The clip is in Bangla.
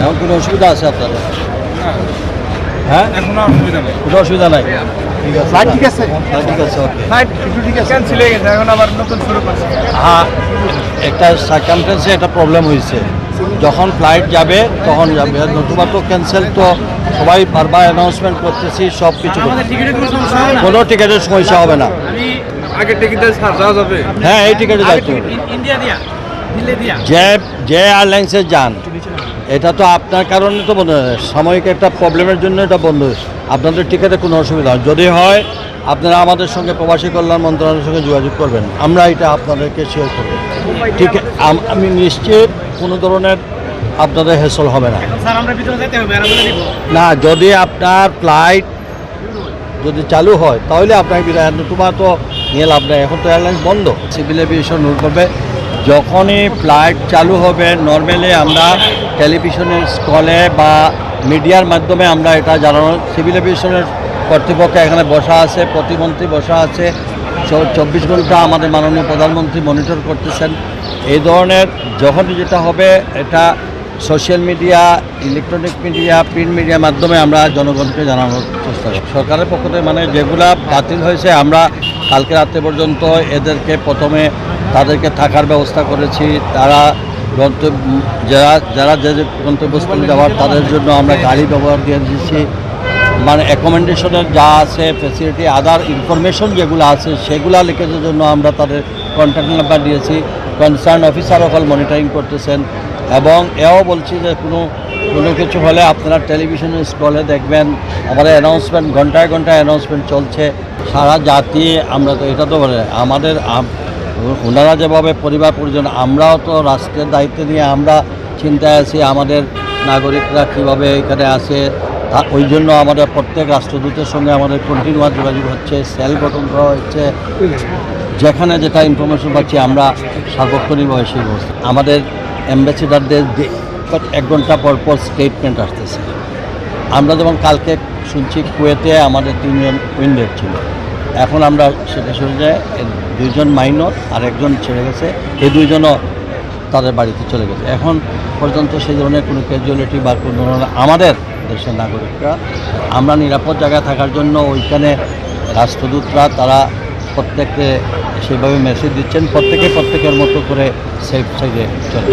এখন কোনো অসুবিধা আছে আপনাদের? হ্যাঁ, এখনো অসুবিধা নেই। কোনো অসুবিধা নাই। ঠিক আছে, ফ্লাইট ঠিক আছে? ঠিক আছে, ওকে। ফ্লাইট একটু ঠিক আছে, ক্যান্সেল হয়ে গেছে, এখন আবার নতুন শুরু করছে। হ্যাঁ, একটা সার্কামস্টেন্সে একটা প্রবলেম হয়েছে, যখন ফ্লাইট যাবে তখন যাবে, নতুবা তো ক্যান্সেল। তো সবাই বারবার অ্যানাউন্সমেন্ট করতেছি, সব কিছু আমাদের টিকিটের কোনো সমস্যা হবে না? কোনো টিকিটের সমস্যা হবে না। আমি আগের টিকিট দিয়ে যাওয়া যাবে? হ্যাঁ, এই টিকিটে যাইতে হবে। ইন্ডিয়া দিয়া, দিল্লি দিয়া। যে এয়ারলাইন্সে যান, এটা তো আপনার কারণে তো বন্ধ হয়, সাময়িক একটা প্রবলেমের জন্য এটা বন্ধ হয়েছে। আপনাদের টিকিটে কোনো অসুবিধা হয়, যদি হয় আপনারা আমাদের সঙ্গে প্রবাসী কল্যাণ মন্ত্রণালয়ের সঙ্গে যোগাযোগ করবেন, আমরা এটা আপনাদেরকে শেয়ার করব। ঠিক, আমি নিশ্চিত কোনো ধরনের আপনাদের হেসল হবে না। স্যার আমরা ভিতরে যেতে হবে, আর বলে দিব। না, যদি আপনার ফ্লাইট যদি চালু হয় তাহলে আপনার বিদায়, তোমার তো নিয়ে লাভ নেই, এখন তো এয়ারলাইন্স বন্ধ। সিভিল এভিয়েশন রুল করবে, যখনই ফ্লাইট চালু হবে নর্মালি আমরা টেলিভিশনের স্টলে বা মিডিয়ার মাধ্যমে আমরা এটা জানানো। সিভিল এভিয়েশনের কর্তৃপক্ষ এখানে বসা আছে, প্রতিমন্ত্রী বসা আছে, 24 ঘন্টা আমাদের মাননীয় প্রধানমন্ত্রী মনিটর করতেছেন। এই ধরনের যখনই যেটা হবে এটা social media, electronic media, print মিডিয়ার মাধ্যমে আমরা জনগণকে জানানোর চেষ্টা করি। সরকারের পক্ষ থেকে মানে যেগুলা বাতিল হয়েছে, আমরা কালকে রাত্রে পর্যন্ত এদেরকে প্রথমে তাদেরকে থাকার ব্যবস্থা করেছি। তারা যারা যে গন্তব্যস্থলে যাওয়ার তাদের জন্য আমরা গাড়ি ব্যবহার দিয়ে দিচ্ছি। মানে অ্যাকোমোডেশনের যা আছে ফ্যাসিলিটি, আদার ইনফরমেশন যেগুলো আছে সেগুলা লিখের জন্য আমরা তাদের কন্ট্যাক্ট নাম্বার দিয়েছি। কনসার্ন অফিসার অকল মনিটরিং করতেছেন। এবং এও বলছি যে কোনো কিছু হলে আপনারা টেলিভিশনের স্টলে দেখবেন আমাদের অ্যানাউন্সমেন্ট, ঘন্টায় ঘন্টায় অ্যানাউন্সমেন্ট চলছে। সারা জাতি আমরা তো এটা তো বলে আমাদের ওনারা যেভাবে পরিবার পরিজন, আমরাও তো রাষ্ট্রের দায়িত্ব নিয়ে আমরা চিন্তায় আছি আমাদের নাগরিকরা কীভাবে এখানে আসে। ওই জন্য আমাদের প্রত্যেক রাষ্ট্রদূতের সঙ্গে আমাদের কন্টিনিউয়াস যোগাযোগ হচ্ছে, সেল গঠন করা হচ্ছে। যেখানে যেটা ইনফরমেশন পাচ্ছি আমরা সার্বক্ষণিকভাবে সেই ব্যবস্থা। আমাদের অ্যাম্বাসেডারদের 1 ঘন্টা পর পর স্টেটমেন্ট আসতেছে। আমরা যেমন কালকে শুনছি কুয়েতে আমাদের 3 জন উইন্ডেড ছিল, এখন আমরা সেটা শুনে 2 জন মাইনর আর 1 জন ছেড়ে গেছে, এই 2 জনও তাদের বাড়িতে চলে গেছে। এখন পর্যন্ত সেই ধরনের কোনো ক্যাজুয়ালিটি বা কোনো ধরনের আমাদের দেশের নাগরিকরা, আমরা নিরাপদ জায়গায় থাকার জন্য ওইখানে রাষ্ট্রদূতরা তারা প্রত্যেককে সেভাবে মেসেজ দিচ্ছেন, প্রত্যেকের মতো করে সেফ সাইডে চলে।